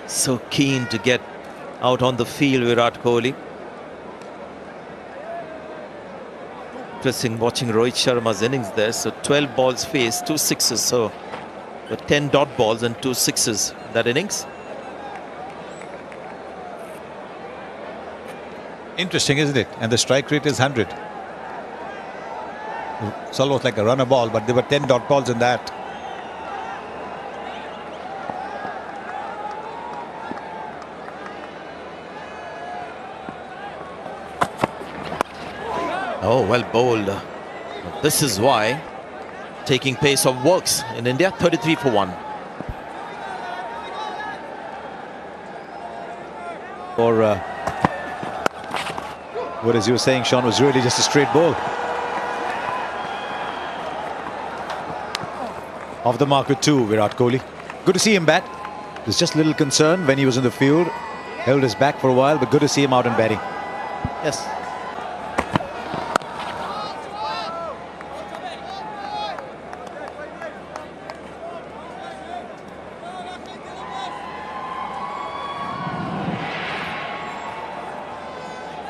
So keen to get out on the field, Virat Kohli. Interesting watching Rohit Sharma's innings there. So 12 balls faced, 2 sixes. So 10 dot balls and 2 sixes that innings. Interesting, isn't it? And the strike rate is 100. It's almost like a runner ball, but there were 10 dot balls in that. Oh, well bowled. This is why taking pace of works in India. 33 for 1. Or what, as you were saying, Sean, was really just a straight ball. Off the mark with 2, Virat Kohli. Good to see him bat. There's just a little concern when he was in the field. Held his back for a while, but good to see him out and batting. Yes.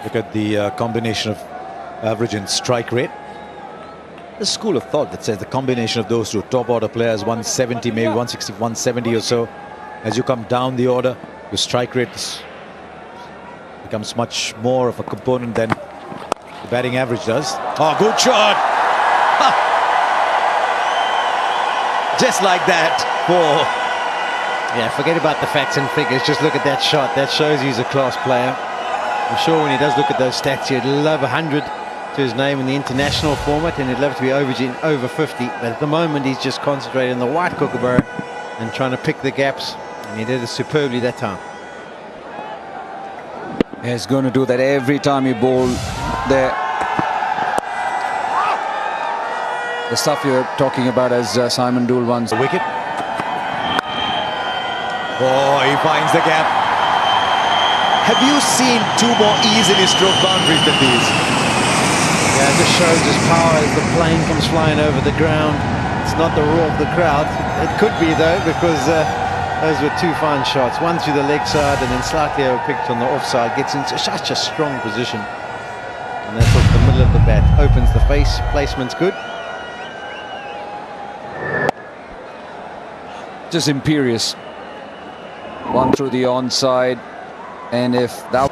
Look at the combination of average and strike rate. There's a school of thought that says the combination of those two top order players, 170, maybe 160, 170 or so. As you come down the order, your strike rate becomes much more of a component than the batting average does. Oh, good shot! Ha! Just like that. Yeah, forget about the facts and figures. Just look at that shot. That shows he's a class player. I'm sure when he does look at those stats, he'd love 100 to his name in the international format, and he'd love to be averaging over 50. But at the moment, he's just concentrating on the white kookaburra and trying to pick the gaps, and he did it superbly that time. He's going to do that every time he bowl there. The stuff you're talking about as Simon Dool once. The wicket. Oh, he finds the gap. Have you seen 2 more easily stroked boundaries than these? Yeah, it just shows his power as the plane comes flying over the ground. It's not the roar of the crowd. It could be, though, because those were 2 fine shots. One through the leg side and then slightly overpicked on the offside. Gets into such a strong position. And that's off the middle of the bat. Opens the face. Placement's good. Just imperious. One through the onside. And if that...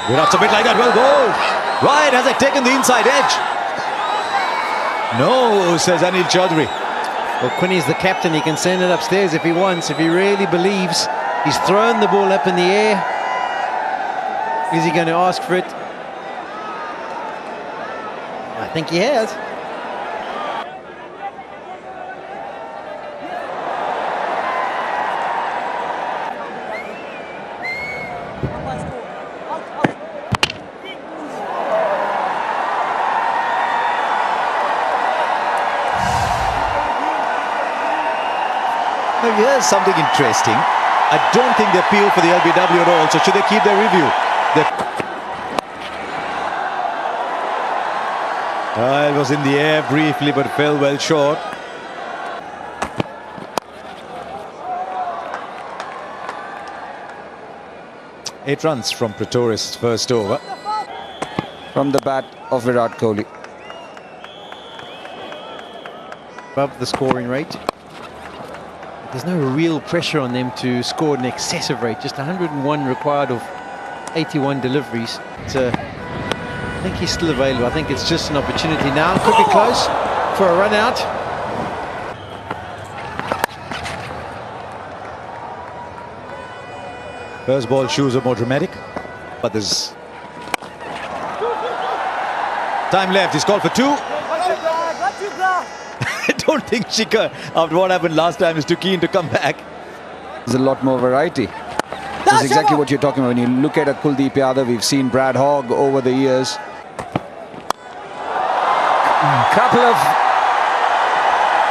Virat's a bit like that. Well bowled. Right, has it taken the inside edge? No, says Anil Chaudhary. Well, Quinny's the captain. He can send it upstairs if he wants, if he really believes. He's thrown the ball up in the air. Is he going to ask for it? I think he has. Now here's something interesting. I don't think they appeal for the LBW at all, so should they keep their review? It was in the air briefly, but fell well short. Eight runs from Pretorius' first over. From the bat of Virat Kohli. Above the scoring rate. There's no real pressure on them to score an excessive rate. Just 101 required of 81 deliveries. I think he's still available. I think it's just an opportunity now. Could be close for a run out. First ball shoes are more dramatic, but there's time left. He's called for 2. I don't think Shikhar, after what happened last time, is too keen to come back. There's a lot more variety. That's exactly what you're talking about. When you look at a Kuldeep Yadav, we've seen Brad Hogg over the years. Couple of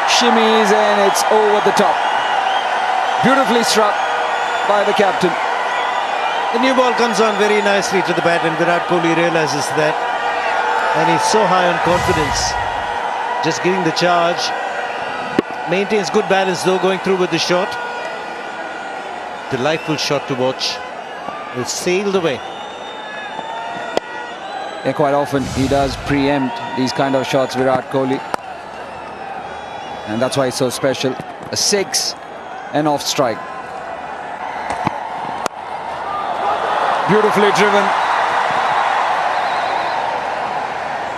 shimmies and it's over the top. Beautifully struck. by the captain. The new ball comes on very nicely to the bat, and Virat Kohli realizes that. And he's so high on confidence. Just getting the charge. Maintains good balance though, going through with the shot. Delightful shot to watch. It's sailed away. Yeah, quite often he does preempt these kind of shots, Virat Kohli. And that's why it's so special. A 6 and off strike. Beautifully driven.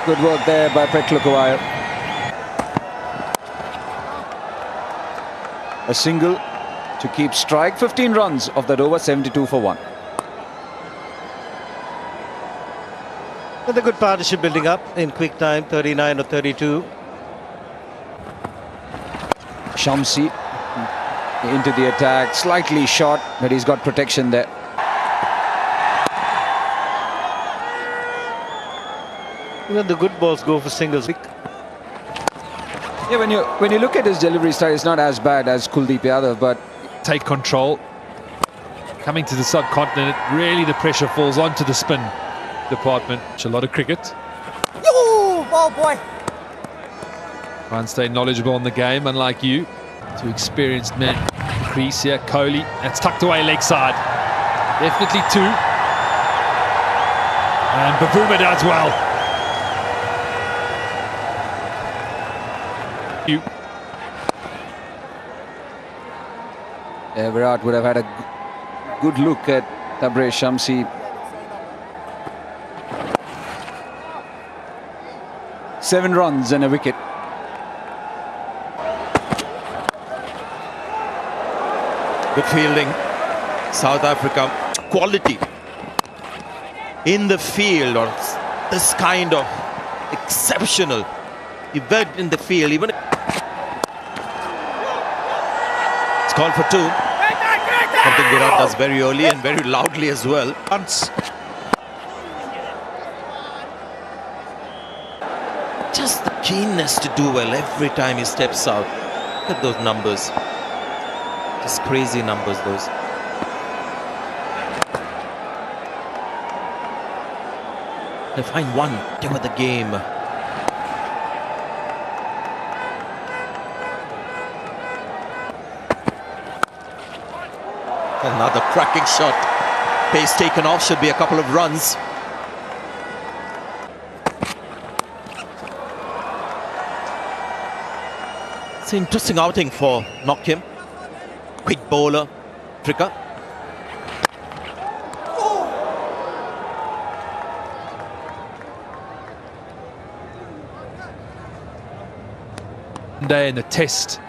Good work there by Kohli. A single to keep strike. 15 runs of that over, 72 for 1. With a good partnership building up in quick time, 39 or 32. Shamsi into the attack, slightly short, but he's got protection there. Even the good balls go for singles. Yeah, when you look at his delivery style, it's not as bad as Kuldeep Yadav, but take control. Coming to the subcontinent, really the pressure falls onto the spin department. A lot of cricket. Oh boy. Try and stay knowledgeable on the game, unlike you. Two experienced men. Crease here, Kohli. That's tucked away leg side. Definitely 2. And Bavuma does well. yeah, Virat would have had a good look at Tabraiz Shamsi. 7 runs and a wicket. Good fielding. South Africa. Quality in the field, or this kind of exceptional event in the field. Even it's called for 2. Something Virat does very early and very loudly as well. Just the keenness to do well every time he steps out. Look at those numbers. Just crazy numbers, those. They find one, give it the game. Another cracking shot. Pace taken off, should be a couple of runs. It's an interesting outing for Knockham. Quick bowler, Africa. Day in the test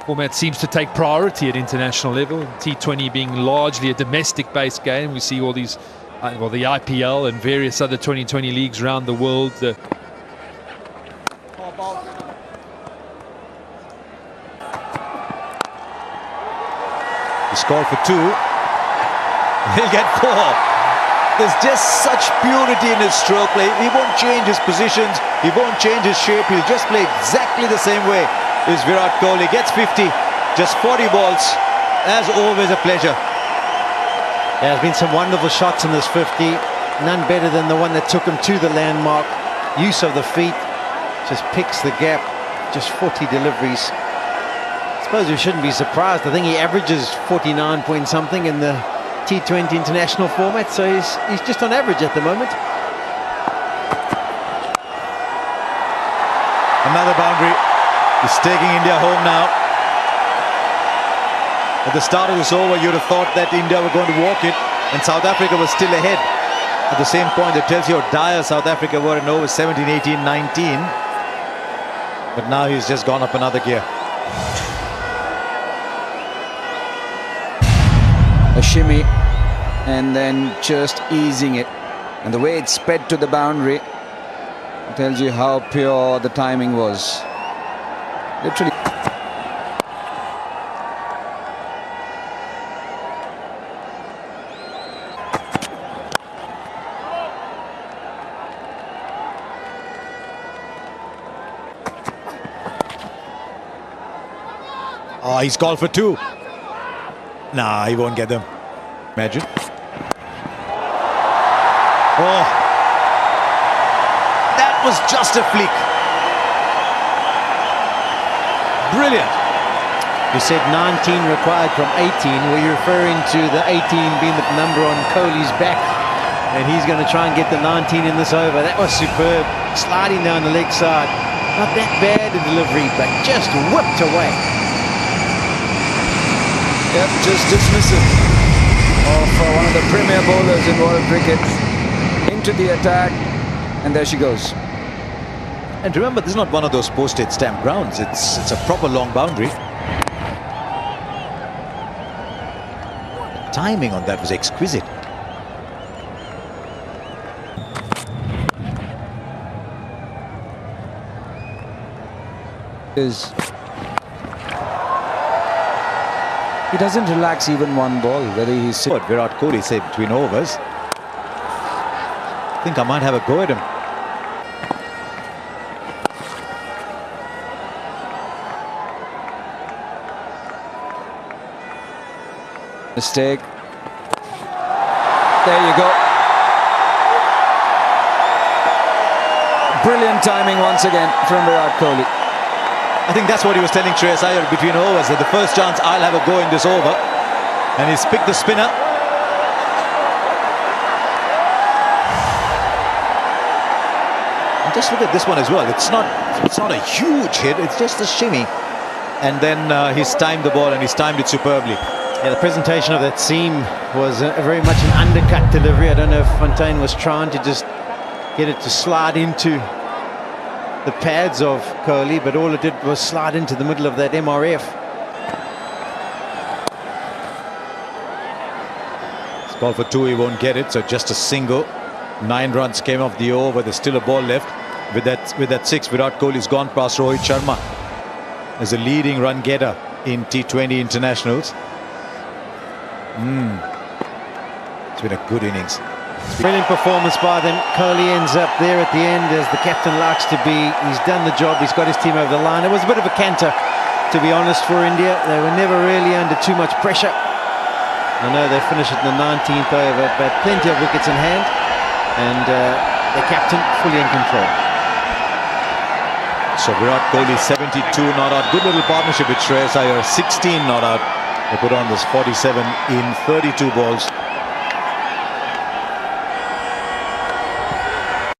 format seems to take priority at international level. T20 being largely a domestic-based game. We see all these, well, the IPL and various other 2020 leagues around the world. He scored for 2. He'll get 4. There's just such purity in his stroke play. He won't change his positions. He won't change his shape. He'll just play exactly the same way. Is Virat Kohli. Gets 50. Just 40 balls. As always, a pleasure. There has been some wonderful shots in this 50. None better than the one that took him to the landmark. Use of the feet. Just picks the gap. Just 40 deliveries. I suppose we shouldn't be surprised. I think he averages 49 point something in the T20 international format, so he's just on average at the moment. Another boundary. He's taking India home now. At the start of this over, you'd have thought that India were going to walk it, and South Africa was still ahead. At the same point, it tells you how dire South Africa were in over 17, 18, 19. But now he's just gone up another gear. A shimmy and then just easing it, and the way it sped to the boundary tells you how pure the timing was. Literally. Oh, he's called for 2. Nah, he won't get them. Imagine. Oh, that was just a flick. Brilliant. You said 19 required from 18. Were you referring to the 18 being the number on Kohli's back? And he's going to try and get the 19 in this over. That was superb. Sliding down the leg side. Not that bad a delivery, but just whipped away. Yep, just dismissive of one of the premier bowlers in world cricket. Into the attack, and there she goes. And remember, this is not one of those postage stamp grounds. It's a proper long boundary. The timing on that was exquisite. He doesn't relax even one ball, whether he's... What Virat Kohli said between overs. I think I might have a go at him. Mistake. There you go. Brilliant timing once again from Virat Kohli. I think that's what he was telling Shreyas Iyer between overs, that the first chance I'll have a go in this over. And he's picked the spinner. And just look at this one as well. It's not a huge hit, it's just a shimmy. And then he's timed the ball, and he's timed it superbly. Yeah, the presentation of that seam was very much an undercut delivery. I don't know if Fontaine was trying to just get it to slide into the pads of Kohli, but all it did was slide into the middle of that MRF. It's called for 2, he won't get it, so just a single. 9 runs came off the over, there's still a ball left. With that 6, Virat Kohli's gone past Rohit Sharma as a leading run getter in T20 internationals. It's been a good innings. Brilliant performance by them. Kohli ends up there at the end, as the captain likes to be. He's done the job, he's got his team over the line. It was a bit of a canter, to be honest, for India. They were never really under too much pressure. I know they finished it in the 19th over, but plenty of wickets in hand, and the captain fully in control. So Virat Kohli 72 not out. Good little partnership with Shreyas Iyer, 16 not out. They put on this 47 in 32 balls.